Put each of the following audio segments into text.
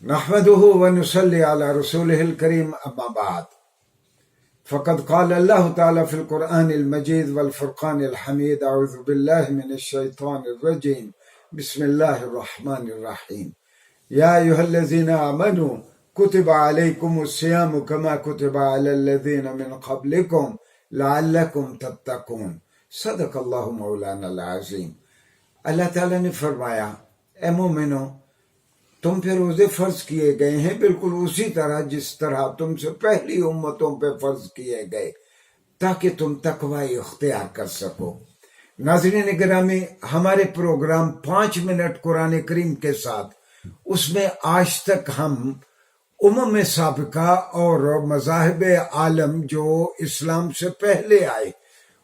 نحمده ونصلي على رسوله الكريم أما بعد فقد قال الله تعالى في القرآن المجيد والفرقان الحميد أعوذ بالله من الشيطان الرجيم بسم الله الرحمن الرحيم يا أيها الذين آمنوا كتب عليكم الصيام كما كتب على الذين من قبلكم لعلكم تتقون صدق اللہ مولانا العظیم۔ اللہ تعالیٰ نے فرمایا اے مومنو تم پہ روزے فرض کیے گئے ہیں بالکل اسی طرح جس طرح تم سے پہلی امتوں پہ فرض کیے گئے تاکہ تم تقوی اختیار کر سکو۔ ناظرین گرامی، ہمارے پروگرام 5 منٹ قرآن کریم کے ساتھ، اس میں آج تک ہم امم سابقہ اور مذاہب عالم جو اسلام سے پہلے آئے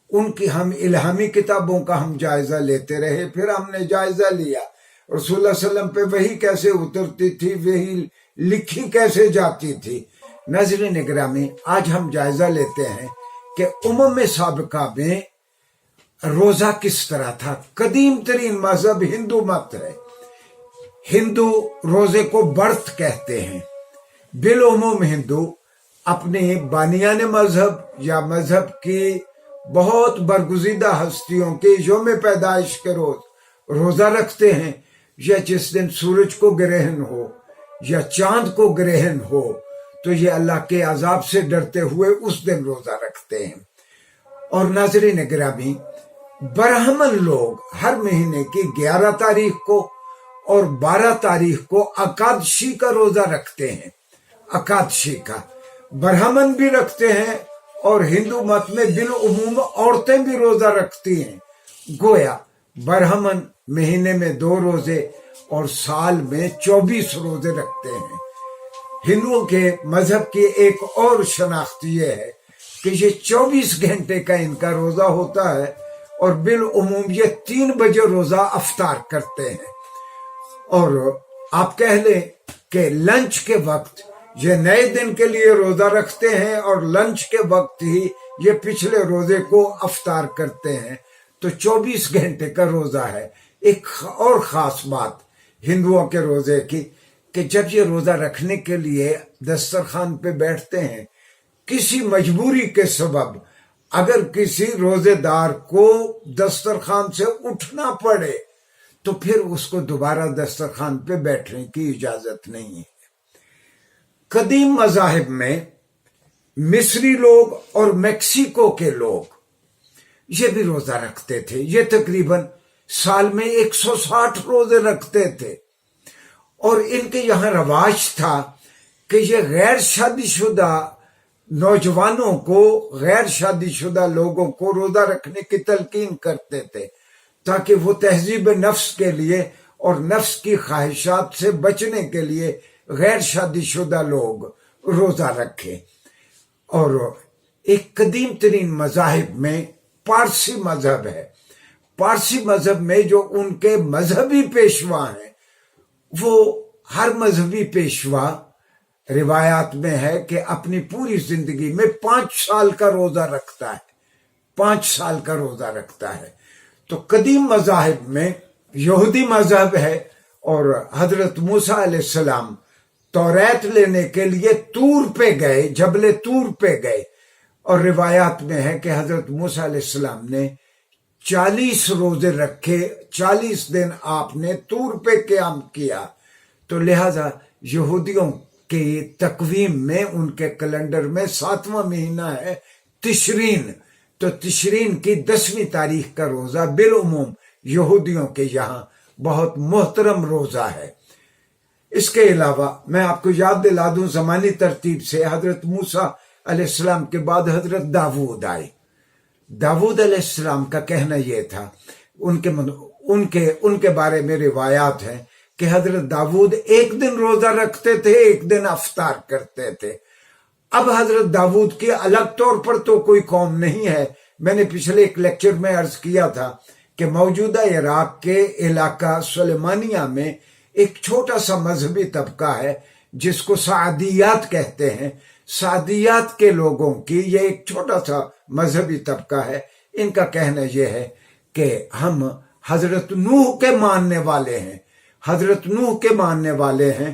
ان کی ہم الہامی کتابوں کا ہم جائزہ لیتے رہے۔ پھر ہم نے جائزہ لیا رسول اللہ صلی اللہ علیہ وسلم پہ وحی کیسے اترتی تھی، وحی لکھی کیسے جاتی تھی۔ ناظرین گرامی، آج ہم جائزہ لیتے ہیں کہ امم سابقہ میں روزہ کس طرح تھا۔ قدیم ترین مذہب ہندو مت ہے۔ ہندو روزے کو برت کہتے ہیں۔ بالعموم ہندو اپنے بانیان مذہب یا مذہب کی بہت برگزیدہ ہستیوں کے یوم پیدائش کے روز روزہ رکھتے ہیں، یا جس دن سورج کو گرہن ہو یا چاند کو گرہن ہو تو یہ اللہ کے عذاب سے ڈرتے ہوئے اس دن روزہ رکھتے ہیں۔ اور ناظرین گرامی، برہمن لوگ ہر مہینے کی 11 تاریخ کو اور 12 تاریخ کو اکادشی کا روزہ رکھتے ہیں۔ اکادشی کا برہمن بھی رکھتے ہیں اور ہندو مت میں بالعموم عورتیں بھی روزہ رکھتی ہیں۔ گویا برہمن مہینے میں 2 روزے اور سال میں 24 روزے رکھتے ہیں۔ ہندوؤں کے مذہب کی ایک اور شناخت یہ ہے کہ یہ 24 گھنٹے کا ان کا روزہ ہوتا ہے اور بالعموم یہ 3 بجے روزہ افطار کرتے ہیں۔ اور آپ کہہ لیں کہ لنچ کے وقت یہ نئے دن کے لیے روزہ رکھتے ہیں اور لنچ کے وقت ہی یہ پچھلے روزے کو افطار کرتے ہیں، تو 24 گھنٹے کا روزہ ہے۔ ایک اور خاص بات ہندوؤں کے روزے کی کہ جب یہ روزہ رکھنے کے لیے دسترخوان پہ بیٹھتے ہیں، کسی مجبوری کے سبب اگر کسی روزے دار کو دسترخوان سے اٹھنا پڑے تو پھر اس کو دوبارہ دسترخوان پہ بیٹھنے کی اجازت نہیں ہے۔ قدیم مذاہب میں مصری لوگ اور میکسیکو کے لوگ یہ بھی روزہ رکھتے تھے۔ یہ تقریباً سال میں 160 روزے رکھتے تھے، اور ان کے یہاں رواج تھا کہ یہ غیر شادی شدہ نوجوانوں کو، غیر شادی شدہ لوگوں کو روزہ رکھنے کی تلقین کرتے تھے تاکہ وہ تہذیب نفس کے لیے اور نفس کی خواہشات سے بچنے کے لیے غیر شادی شدہ لوگ روزہ رکھیں۔ اور ایک قدیم ترین مذاہب میں پارسی مذہب ہے۔ پارسی مذہب میں جو ان کے مذہبی پیشوا ہیں، وہ ہر مذہبی پیشوا روایات میں ہے کہ اپنی پوری زندگی میں 5 سال کا روزہ رکھتا ہے، 5 سال کا روزہ رکھتا ہے۔ تو قدیم مذاہب میں یہودی مذہب ہے، اور حضرت موسیٰ علیہ السلام توریت لینے کے لیے طور پہ گئے، جبل طور پہ گئے، اور روایات میں ہے کہ حضرت موسیٰ علیہ السلام نے 40 روزے رکھے، 40 دن آپ نے طور پہ قیام کیا۔ تو لہذا یہودیوں کی تقویم میں ان کے کیلنڈر میں 7واں مہینہ ہے تشرین، تو تشرین کی 10ویں تاریخ کا روزہ بالعموم یہودیوں کے یہاں بہت محترم روزہ ہے۔ اس کے علاوہ میں آپ کو یاد دلا دوں زمانی ترتیب سے حضرت موسیٰ علیہ السلام کے بعد حضرت داؤد آئے۔ داؤد علیہ السلام کا کہنا یہ تھا، ان کے بارے میں روایات ہیں کہ حضرت داؤد ایک دن روزہ رکھتے تھے، ایک دن افطار کرتے تھے۔ اب حضرت داؤد کی الگ طور پر تو کوئی قوم نہیں ہے۔ میں نے پچھلے ایک لیکچر میں عرض کیا تھا کہ موجودہ عراق کے علاقہ سلیمانیہ میں ایک چھوٹا سا مذہبی طبقہ ہے جس کو سعدیات کہتے ہیں۔ سعدیات کے لوگوں کی یہ ایک چھوٹا سا مذہبی طبقہ ہے۔ ان کا کہنا یہ ہے کہ ہم حضرت نوح کے ماننے والے ہیں، حضرت نوح کے ماننے والے ہیں،